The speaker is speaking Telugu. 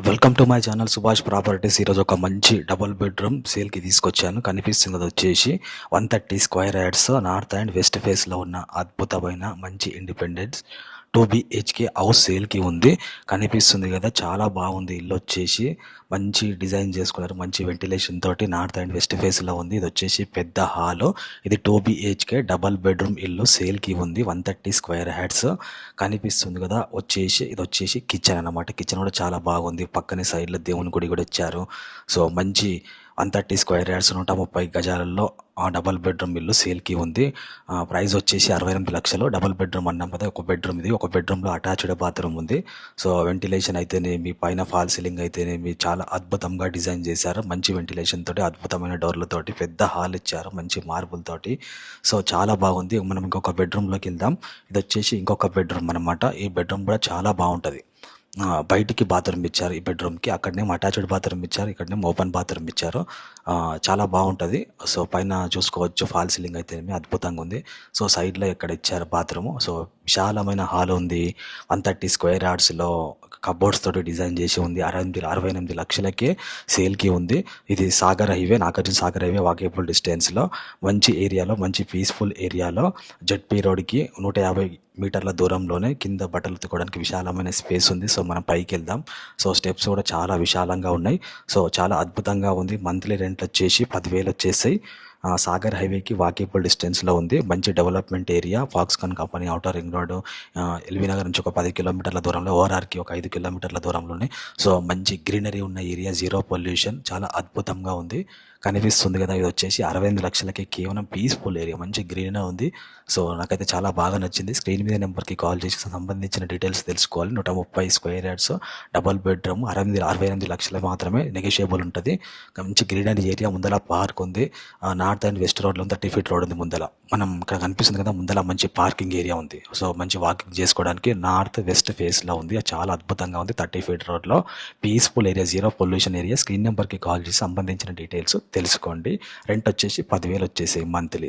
Welcome to my channel Subhash properties. ఈరోజు ఒక మంచి డబుల్ బెడ్రూమ్ సేల్కి తీసుకొచ్చాను. కనిపిస్తుంది అది వచ్చేసి 130 square yards north and west ఫేస్లో ఉన్న అద్భుతమైన మంచి ఇండిపెండెన్స్ 2 BHK హౌస్ సేల్కి ఉంది. కనిపిస్తుంది కదా, చాలా బాగుంది. ఇల్లు వచ్చేసి మంచి డిజైన్ చేసుకున్నారు, మంచి వెంటిలేషన్ తోటి నార్త్ అండ్ వెస్ట్ ఫేస్లో ఉంది. ఇది వచ్చేసి పెద్ద హాలు. ఇది 2 BHK డబల్ బెడ్రూమ్ ఇల్లు సేల్కి ఉంది. 130 స్క్వేర్ యార్డ్స్ కనిపిస్తుంది కదా. ఇది వచ్చేసి కిచెన్ అన్నమాట. కిచెన్ కూడా చాలా బాగుంది. పక్కనే సైడ్లో దేవుని గుడి కూడా ఇచ్చారు. సో మంచి 130 స్క్వేర్ యార్డ్స్ 130 గజాలలో ఆ డబల్ బెడ్రూమ్ ఇల్లు సేల్కి ఉంది. ప్రైస్ వచ్చేసి 68 లక్షలు. డబల్ బెడ్రూమ్ అన్నాం కదా, ఒక బెడ్రూమ్ ఇది. ఒక బెడ్రూమ్లో అటాచ్డ్ బాత్రూమ్ ఉంది. సో వెంటిలేషన్ అయితేనేమి, పైన ఫాల్ సీలింగ్ అయితేనేమి చాలా అద్భుతంగా డిజైన్ చేశారు. మంచి వెంటిలేషన్ తోటి, అద్భుతమైన డోర్లతోటి పెద్ద హాల్ ఇచ్చారు, మంచి మార్బుల్ తోటి. సో చాలా బాగుంది. మనం ఇంకొక బెడ్రూమ్లోకి వెళ్దాం. ఇది వచ్చేసి ఇంకొక బెడ్రూమ్ అనమాట. ఈ బెడ్రూమ్ కూడా చాలా బాగుంటుంది. బయటికి బాత్రూమ్ ఇచ్చారు ఈ బెడ్రూమ్కి. అక్కడనేమో అటాచ్డ్ బాత్రూమ్ ఇచ్చారు, ఇక్కడనేమో ఓపెన్ బాత్రూమ్ ఇచ్చారు. చాలా బాగుంటుంది. సో పైన చూసుకోవచ్చు, ఫాల్ సీలింగ్ అయితే అద్భుతంగా ఉంది. సో సైడ్లో ఎక్కడ ఇచ్చారు బాత్రూము. సో విశాలమైన హాల్ ఉంది. 130 స్క్వేర్ యార్డ్స్లో కబోర్డ్స్ తోటి డిజైన్ చేసి ఉంది. 68 లక్షలకే సేల్కి ఉంది. ఇది Sagar highway, Nagarjuna Sagar highway walkable డిస్టెన్స్లో మంచి ఏరియాలో, మంచి పీస్ఫుల్ ఏరియాలో జెడ్పీ రోడ్కి 150 మీటర్ల దూరంలోనే కింద బట్టలు ఉతుకోవడానికి విశాలమైన స్పేస్ ఉంది. సో మనం పైకి వెళ్దాం. సో స్టెప్స్ కూడా చాలా విశాలంగా ఉన్నాయి. సో చాలా అద్భుతంగా ఉంది. మంత్లీ రెంట్ వచ్చేసి 10,000 వచ్చేసాయి. సాగర్ హైవేకి వాకేబుల్ డిస్టెన్స్లో ఉంది. మంచి development area. Foxconn company outer ring road, LB Nagar నుంచి ఒక 10 కిలోమీటర్ల దూరంలో, ఓఆర్ఆర్కి ఒక 5 కిలోమీటర్ల దూరంలోనే. సో మంచి గ్రీనరీ ఉన్న ఏరియా, జీరో పొల్యూషన్, చాలా అద్భుతంగా ఉంది. కనిపిస్తుంది కదా, ఇది వచ్చేసి 68 లక్షలకి కేవలం పీస్ఫుల్ ఏరియా, మంచి గ్రీనరీ ఉంది. సో నాకైతే చాలా బాగా నచ్చింది. స్క్రీన్ మీద నెంబర్కి కాల్ చేసి సంబంధించిన డీటెయిల్స్ తెలుసుకోవాలి. 130 స్క్వేర్ యార్డ్స్ డబల్ బెడ్రూమ్ 68 లక్షలు మాత్రమే, నెగోషియబుల్ ఉంటుంది. మంచి గ్రీనరీ ఏరియా, ముందర పార్క్ ఉంది. నార్త్ అండ్ వెస్ట్ రోడ్లో 30 ఫీట్ రోడ్ ఉంది ముందర. మనం ఇక్కడ కనిపిస్తుంది కదా, ముందర మంచి పార్కింగ్ ఏరియా ఉంది. సో మంచి వాకింగ్ చేసుకోవడానికి నార్త్ వెస్ట్ ఫేస్లో ఉంది. చాలా అద్భుతంగా ఉంది. 30 ఫీట్ రోడ్లో peaceful area, zero pollution area. Screen నెంబర్కి కాల్ చేసి సంబంధించిన డీటెయిల్స్ తెలుసుకోండి. రెంట్ వచ్చేసి 10,000 వచ్చేసి మంత్లీ.